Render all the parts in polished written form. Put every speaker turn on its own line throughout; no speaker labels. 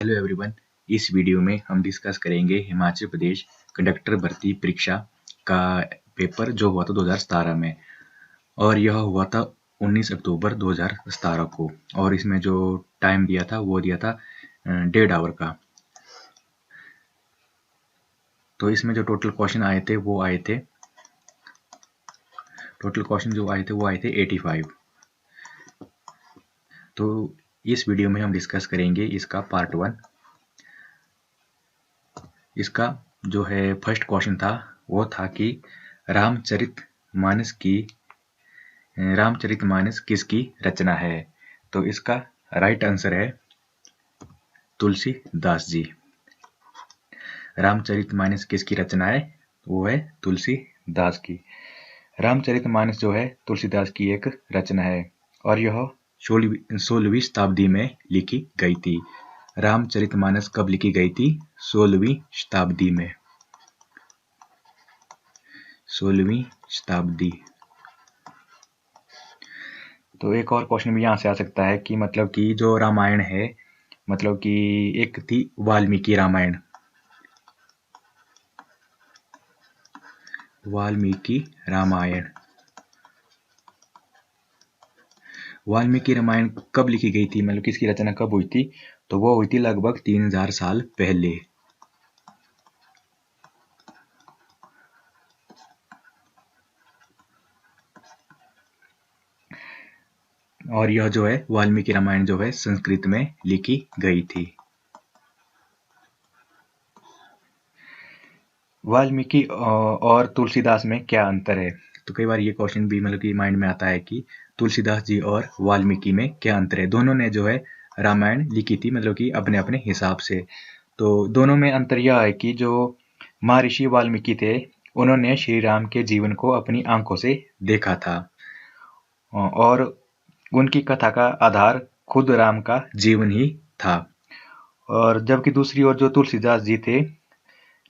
Hello everyone. इस video में हम डिस्कस करेंगे हिमाचल प्रदेश कंडक्टर भर्ती परीक्षा का पेपर जो हुआ था 2017 में, और यह हुआ था 19 अक्टूबर 2017 को। और इसमें जो टाइम दिया था वो दिया था 1.5 आवर का। तो इसमें जो टोटल क्वेश्चन आए थे वो आए थे 85। तो इस वीडियो में हम डिस्कस करेंगे इसका पार्ट 1। इसका जो है फर्स्ट क्वेश्चन था वो था कि रामचरितमानस किसकी रचना है। तो इसका राइट आंसर है तुलसीदास जी। रामचरितमानस किसकी रचना है? वो है तुलसीदास की। रामचरितमानस जो है तुलसीदास की एक रचना है और यह 16वीं शताब्दी में लिखी गई थी। रामचरितमानस कब लिखी गई थी? 16वीं शताब्दी में। 16वीं शताब्दी। तो एक और क्वेश्चन भी यहाँ से आ सकता है कि मतलब कि जो रामायण है, मतलब कि एक थी वाल्मीकि रामायण। वाल्मीकि रामायण कब लिखी गई थी, मतलब किसकी रचना कब हुई थी? तो वो हुई थी लगभग 3000 साल पहले। और यह जो है वाल्मीकि रामायण जो है संस्कृत में लिखी गई थी। वाल्मीकि और तुलसीदास में क्या अंतर है? तो कई बार ये क्वेश्चन भी मतलब कि माइंड में आता है कि तुलसीदास जी और वाल्मीकि में क्या अंतर है। दोनों ने जो है रामायण लिखी थी, मतलब कि अपने अपने हिसाब से। तो दोनों में अंतर यह है कि जो महर्षि वाल्मीकि थे उन्होंने श्री राम के जीवन को अपनी आंखों से देखा था और उनकी कथा का आधार खुद राम का जीवन ही था। और जबकि दूसरी ओर जो तुलसीदास जी थे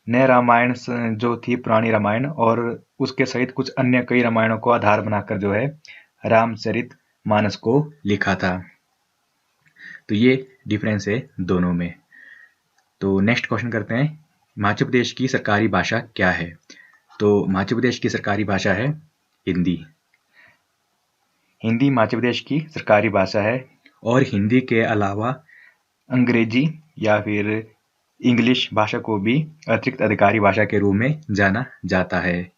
ने रामायण जो थी पुरानी रामायण और उसके सहित कुछ अन्य कई रामायणों को आधार बनाकर जो है रामचरित मानस को लिखा था। तो ये डिफरेंस है दोनों में। तो नेक्स्ट क्वेश्चन करते हैं, हिमाचल प्रदेश की सरकारी भाषा क्या है? तो हिमाचल प्रदेश की सरकारी भाषा है हिंदी। हिंदी हिमाचल प्रदेश की सरकारी भाषा है और हिंदी के अलावा अंग्रेजी या फिर इंग्लिश भाषा को भी अतिरिक्त अधिकारी भाषा के रूप में जाना जाता है।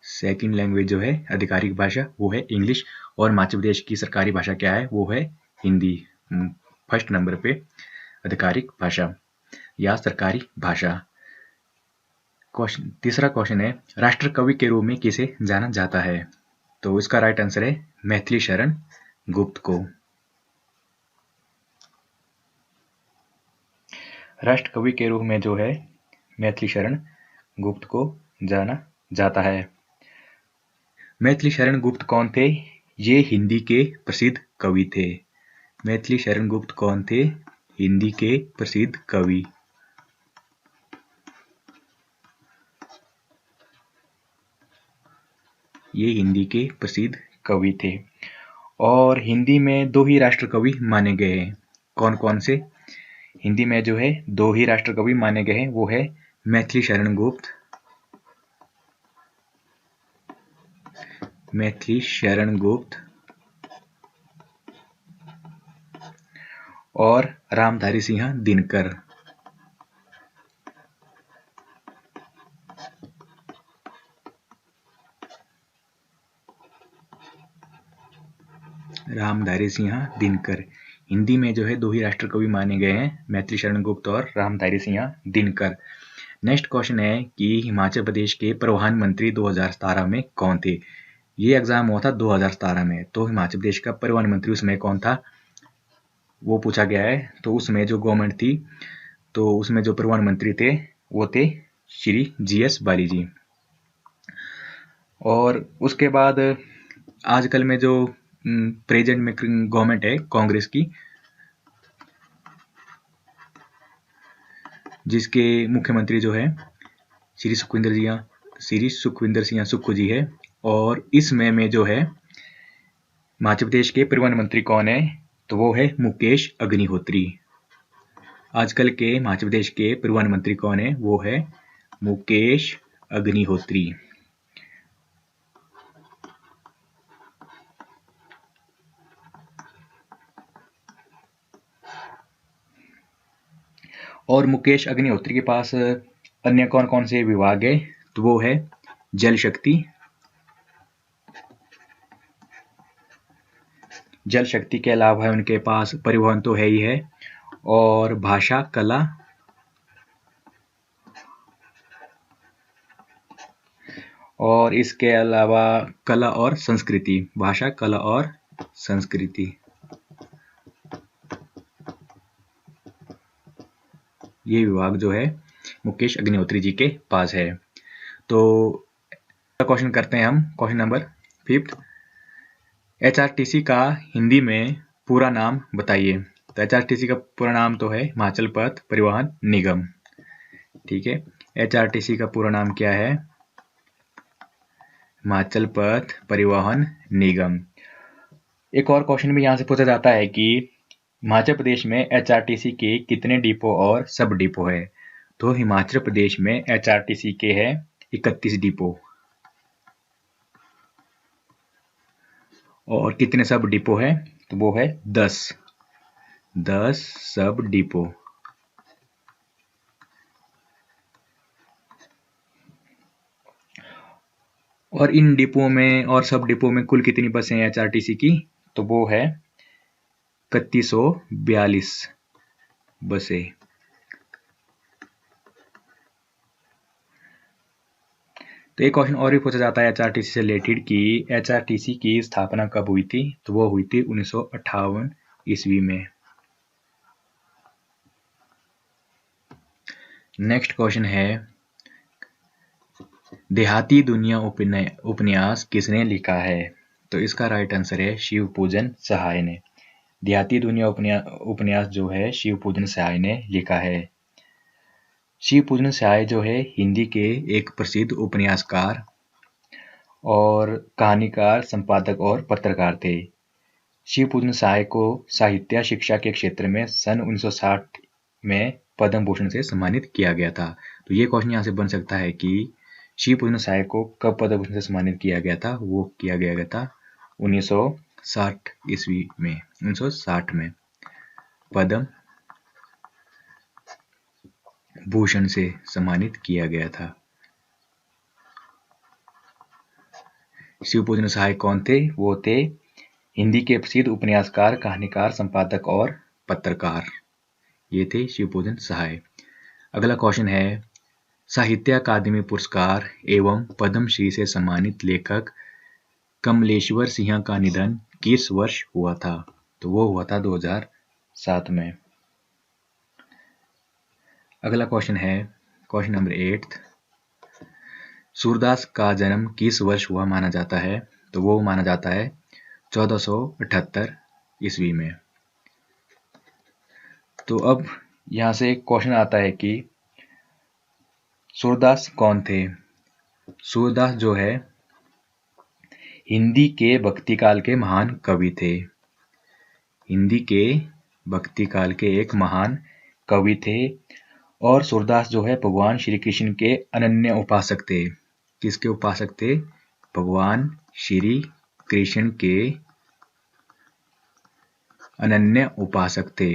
सेकंड लैंग्वेज जो है आधिकारिक भाषा वो है इंग्लिश, और हिमाचल प्रदेश की सरकारी भाषा क्या है? वो है हिंदी। फर्स्ट नंबर पे आधिकारिक भाषा या सरकारी भाषा। तीसरा क्वेश्चन है, राष्ट्र कवि के रूप में किसे जाना जाता है? तो इसका राइट आंसर है मैथिली शरण गुप्त को। राष्ट्र कवि के रूप में जो है मैथिली शरण गुप्त को जाना जाता है। मैथिली शरण गुप्त कौन थे? ये हिंदी के प्रसिद्ध कवि थे। मैथिली शरण गुप्त कौन थे? हिंदी के प्रसिद्ध कवि। ये हिंदी के प्रसिद्ध कवि थे और हिंदी में दो ही राष्ट्र कवि माने गए हैं। कौन कौन से? हिंदी में जो है दो ही राष्ट्र कवि माने गए हैं, वो है मैथिली शरण गुप्त, मैथिली शरण गुप्त और रामधारी सिंह दिनकर। रामधारी सिंह दिनकर। हिंदी में जो है दो ही राष्ट्र कवि माने गए हैं, मैथिली शरण गुप्त और रामधारी सिंह दिनकर। नेक्स्ट क्वेश्चन है कि हिमाचल प्रदेश के प्रधानमंत्री 2017 में कौन थे? ये एग्जाम हुआ था 2017 में, तो हिमाचल प्रदेश का प्रधानमंत्री उसमें कौन था वो पूछा गया है। तो उसमें जो गवर्नमेंट थी, तो उसमें जो प्रधानमंत्री थे वो थे श्री GS बाली जी। और उसके बाद आजकल में जो प्रेजेंट में गवर्नमेंट है कांग्रेस की, जिसके मुख्यमंत्री जो है श्री सुखविंदर सिंह सुक्खू जी है। और इसमें में जो है मध्य प्रदेश के परिवहन मंत्री कौन है? तो वो है मुकेश अग्निहोत्री। आजकल के मध्य प्रदेश के परिवहन मंत्री कौन है? वो है मुकेश अग्निहोत्री। और मुकेश अग्निहोत्री के पास अन्य कौन कौन से विभाग है? तो वो है जल शक्ति, जल शक्ति के अलावा उनके पास परिवहन तो है ही है, और भाषा, कला और इसके अलावा कला और संस्कृति, भाषा, कला और संस्कृति, ये विभाग जो है मुकेश अग्निहोत्री जी के पास है। तो क्वेश्चन करते हैं हम, क्वेश्चन नंबर 5। HRTC का हिंदी में पूरा नाम बताइए। तो HRTC का पूरा नाम तो है हिमाचल पथ परिवहन निगम। ठीक है, HRTC का पूरा नाम क्या है? हिमाचल पथ परिवहन निगम। एक और क्वेश्चन भी यहाँ से पूछा जाता है कि हिमाचल प्रदेश में HRTC के कितने डिपो और सब डिपो है? तो हिमाचल प्रदेश में HRTC के है 31 डिपो। और कितने सब डिपो है? तो वो है 10 सब डिपो। और इन डिपो में और सब डिपो में कुल कितनी बसें हैं HRTC की? तो वो है 3142 बसें। तो एक क्वेश्चन और भी पूछा जाता है HRTC से रिलेटेड कि HRTC की स्थापना कब हुई थी? तो वो हुई थी 1958 ईस्वी में। नेक्स्ट क्वेश्चन है, देहाती दुनिया उपन्यास किसने लिखा है? तो इसका राइट आंसर है शिवपूजन सहाय ने। देहाती दुनिया उपन्यास जो है शिवपूजन सहाय ने लिखा है। शिवपूजन सहाय जो है हिंदी के एक प्रसिद्ध उपन्यासकार और कहानीकार, संपादक और पत्रकार थे। शिवपूजन सहाय को साहित्य शिक्षा के क्षेत्र में सन 1960 में पद्म भूषण से सम्मानित किया गया था। तो ये क्वेश्चन यहाँ से बन सकता है कि शिवपूजन सहाय को कब पद्म भूषण से सम्मानित किया गया था? वो किया गया था 1960 ईस्वी में। 1960 में पद्म भूषण से सम्मानित किया गया था। शिवपूजन सहाय कौन थे? वो थे हिंदी के प्रसिद्ध उपन्यासकार, कहानीकार, संपादक और पत्रकार। ये थे शिवपूजन सहाय। अगला क्वेश्चन है, साहित्य अकादमी पुरस्कार एवं पद्मश्री से सम्मानित लेखक कमलेश्वर सिंह का निधन किस वर्ष हुआ था? तो वो हुआ था 2007 में। अगला क्वेश्चन है क्वेश्चन नंबर 8। सूरदास का जन्म किस वर्ष हुआ माना जाता है? तो वो माना जाता है 1478 ईस्वी में। तो अब यहाँ से एक क्वेश्चन आता है कि सूरदास कौन थे? सूरदास जो है हिंदी के भक्ति काल के महान कवि थे। हिंदी के भक्ति काल के एक महान कवि थे। और सूरदास जो है भगवान श्री कृष्ण के अनन्य उपासक थे। किसके उपासक थे? भगवान श्री कृष्ण के अनन्य उपासक थे।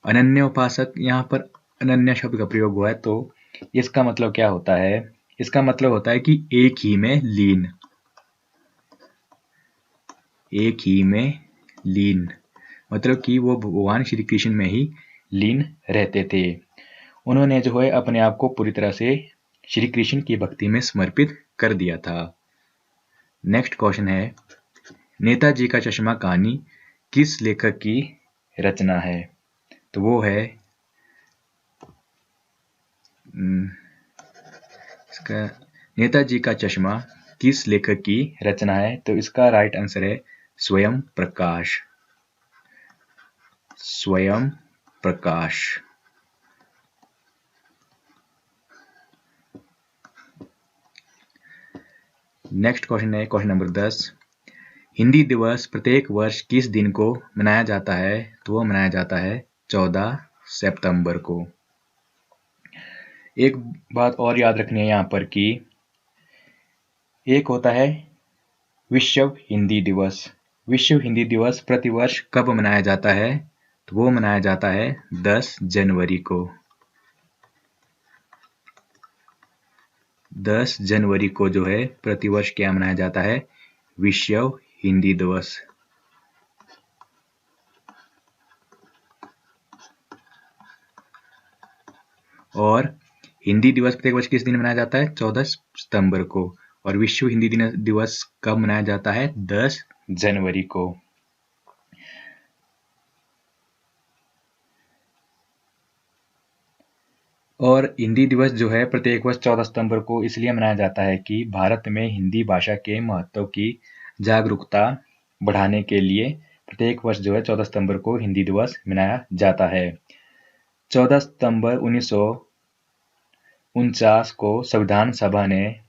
अनन्य उपासक, यहाँ पर अनन्य शब्द का प्रयोग हुआ है, तो इसका मतलब क्या होता है? इसका मतलब होता है कि एक ही में लीन। एक ही में लीन मतलब कि वो भगवान श्री कृष्ण में ही लीन रहते थे। उन्होंने जो है अपने आप को पूरी तरह से श्री कृष्ण की भक्ति में समर्पित कर दिया था। नेक्स्ट क्वेश्चन है, नेताजी का चश्मा कहानी किस लेखक की रचना है? तो वो है इसका नेताजी का चश्मा किस लेखक की रचना है? तो इसका राइट आंसर है स्वयं प्रकाश। स्वयं प्रकाश। नेक्स्ट क्वेश्चन है क्वेश्चन नंबर 10। हिंदी दिवस प्रत्येक वर्ष किस दिन को मनाया जाता है? तो वो मनाया जाता है 14 सितंबर को। एक बात और याद रखनी है यहाँ पर कि एक होता है विश्व हिंदी दिवस। विश्व हिंदी दिवस प्रतिवर्ष कब मनाया जाता है? तो वो मनाया जाता है 10 जनवरी को। 10 जनवरी को जो है प्रतिवर्ष क्या मनाया जाता है? विश्व हिंदी दिवस। और हिंदी दिवस प्रत्येक वर्ष किस दिन मनाया जाता है? 14 सितंबर को। और विश्व हिंदी दिवस कब मनाया जाता है? 10 जनवरी को। और हिंदी दिवस जो है प्रत्येक वर्ष 14 सितंबर को इसलिए मनाया जाता है कि भारत में हिंदी भाषा के महत्व की जागरूकता बढ़ाने के लिए प्रत्येक वर्ष जो है 14 सितंबर को हिंदी दिवस मनाया जाता है। 14 सितंबर 1949 को संविधान सभा ने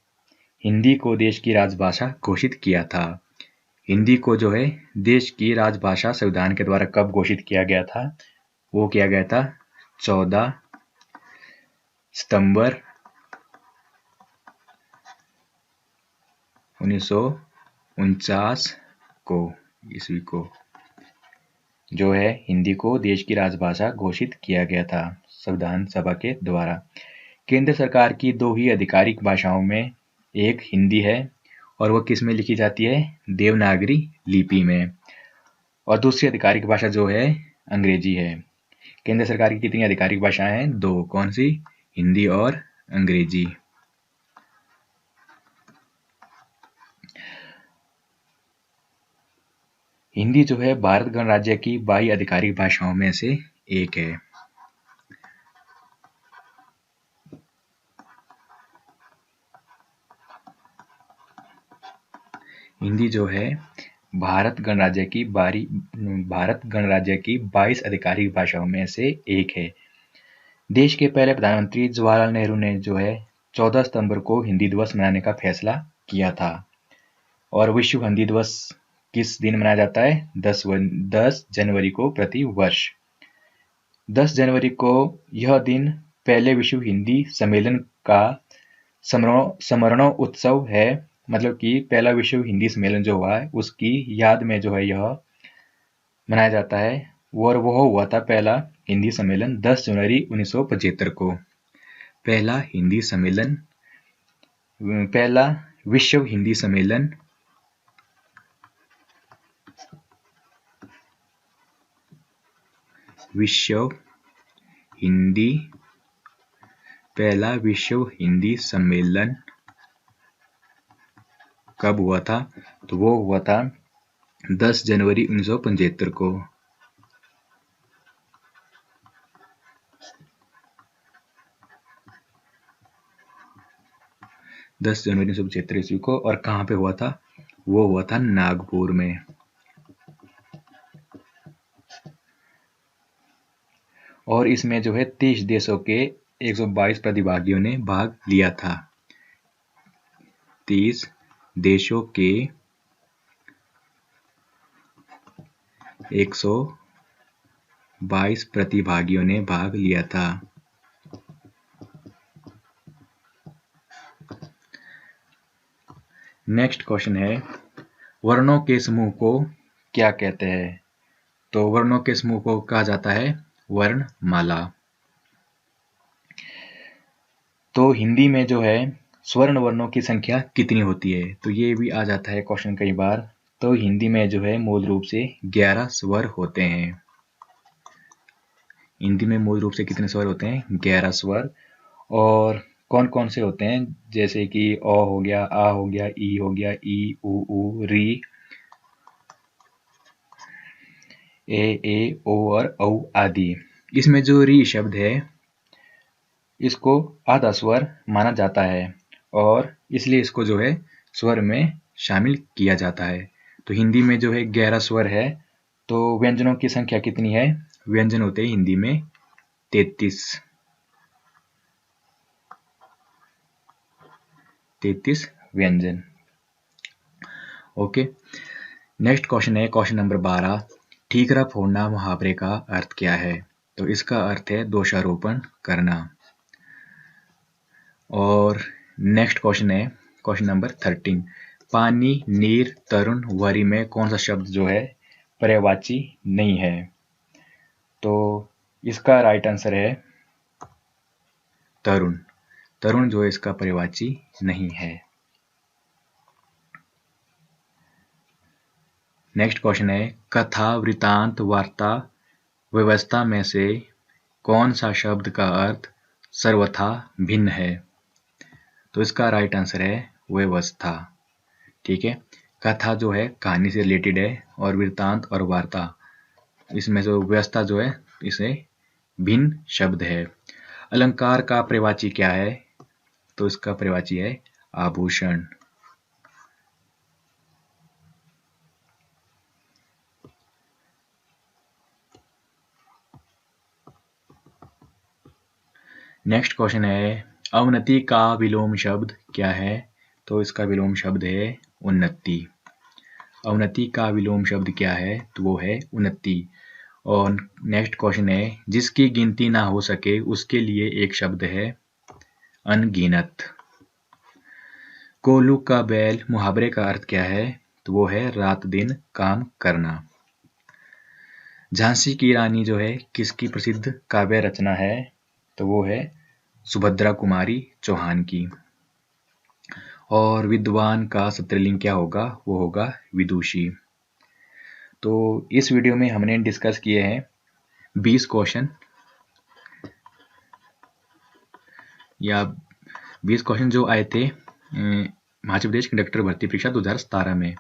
हिंदी को देश की राजभाषा घोषित किया था। हिंदी को जो है देश की राजभाषा संविधान के द्वारा कब घोषित किया गया था? वो किया गया था 14 सितंबर 1949 को ईस्वी को जो है हिंदी को देश की राजभाषा घोषित किया गया था संविधान सभा के द्वारा। केंद्र सरकार की दो ही आधिकारिक भाषाओं में एक हिंदी है और वह किस में लिखी जाती है? देवनागरी लिपि में। और दूसरी आधिकारिक भाषा जो है अंग्रेजी है। केंद्र सरकार की कितनी आधिकारिक भाषाएं हैं? दो। कौन सी? हिंदी और अंग्रेजी। हिंदी जो है भारत गणराज्य की 22 आधिकारिक भाषाओं में से एक है। हिंदी जो है भारत गणराज्य की 22 आधिकारिक भाषाओं में से एक है। देश के पहले प्रधानमंत्री जवाहरलाल नेहरू ने जो है 14 सितंबर को हिंदी दिवस मनाने का फैसला किया था। और विश्व हिंदी दिवस किस दिन मनाया जाता है? 10 जनवरी को प्रति वर्ष। 10 जनवरी को यह दिन पहले विश्व हिंदी सम्मेलन का स्मरणोत्सव है। मतलब कि पहला विश्व हिंदी सम्मेलन जो हुआ है उसकी याद में जो है यह मनाया जाता है। और वह हुआ था पहला हिंदी सम्मेलन 10 जनवरी 1975 को। पहला हिंदी सम्मेलन, पहला विश्व हिंदी सम्मेलन पहला विश्व हिंदी सम्मेलन कब हुआ था? तो वो हुआ था 10 जनवरी 1975 को। 10 जनवरी 1975 ईस्वी को। और कहाँ पे हुआ था? वो हुआ था नागपुर में। और इसमें जो है 30 देशों के 122 प्रतिभागियों ने भाग लिया था। 30 देशों के 122 प्रतिभागियों ने भाग लिया था। नेक्स्ट क्वेश्चन है, वर्णों के समूह को क्या कहते हैं? तो वर्णों के समूह को कहा जाता है वर्णमाला। तो हिंदी में जो है स्वर्ण वर्णों की संख्या कितनी होती है? तो ये भी आ जाता है क्वेश्चन कई बार। तो हिंदी में जो है मूल रूप से 11 स्वर होते हैं। हिंदी में मूल रूप से कितने स्वर होते हैं? 11 स्वर। और कौन कौन से होते हैं? जैसे कि अ हो गया, आ हो गया, ई हो गया, ई, उ, री, ए, ओ और औ आदि। इसमें जो री शब्द है इसको आधा स्वर माना जाता है और इसलिए इसको जो है स्वर में शामिल किया जाता है। तो हिंदी में जो है 11 स्वर है। तो व्यंजनों की संख्या कितनी है? व्यंजन होते हैं हिंदी में 33 व्यंजन। ओके। नेक्स्ट क्वेश्चन है क्वेश्चन नंबर 12। ठीकरा फोड़ना मुहावरे का अर्थ क्या है? तो इसका अर्थ है दोषारोपण करना। और नेक्स्ट क्वेश्चन है क्वेश्चन नंबर 13। पानी, नीर, तरुण, वरी में कौन सा शब्द जो है पर्यायवाची नहीं है? तो इसका राइट आंसर है तरुण। तरुण जो है इसका पर्यायवाची नहीं है। नेक्स्ट क्वेश्चन है कथा, वृतांत, वार्ता, व्यवस्था में से कौन सा शब्द का अर्थ सर्वथा भिन्न है? तो इसका राइट आंसर है व्यवस्था। ठीक है, कथा जो है कहानी से रिलेटेड है और वृतांत और वार्ता इसमें जो व्यवस्था जो है इसे भिन्न शब्द है। अलंकार का पर्यायवाची क्या है? तो इसका पर्यायवाची है आभूषण। नेक्स्ट क्वेश्चन है अवनति का विलोम शब्द क्या है? तो इसका विलोम शब्द है उन्नति। अवनति का विलोम शब्द क्या है? तो वो है उन्नति। और नेक्स्ट क्वेश्चन है जिसकी गिनती ना हो सके उसके लिए एक शब्द है अनगिनत। कोल्हू का बैल मुहावरे का अर्थ क्या है? तो वो है रात दिन काम करना। झांसी की रानी जो है किसकी प्रसिद्ध काव्य रचना है? तो वो है सुभद्रा कुमारी चौहान की। और विद्वान का स्त्रीलिंग क्या होगा? वो होगा विदुषी। तो इस वीडियो में हमने डिस्कस किए हैं 20 क्वेश्चन या 20 क्वेश्चन जो आए थे मध्य प्रदेश कंडक्टर भर्ती परीक्षा 2017 में।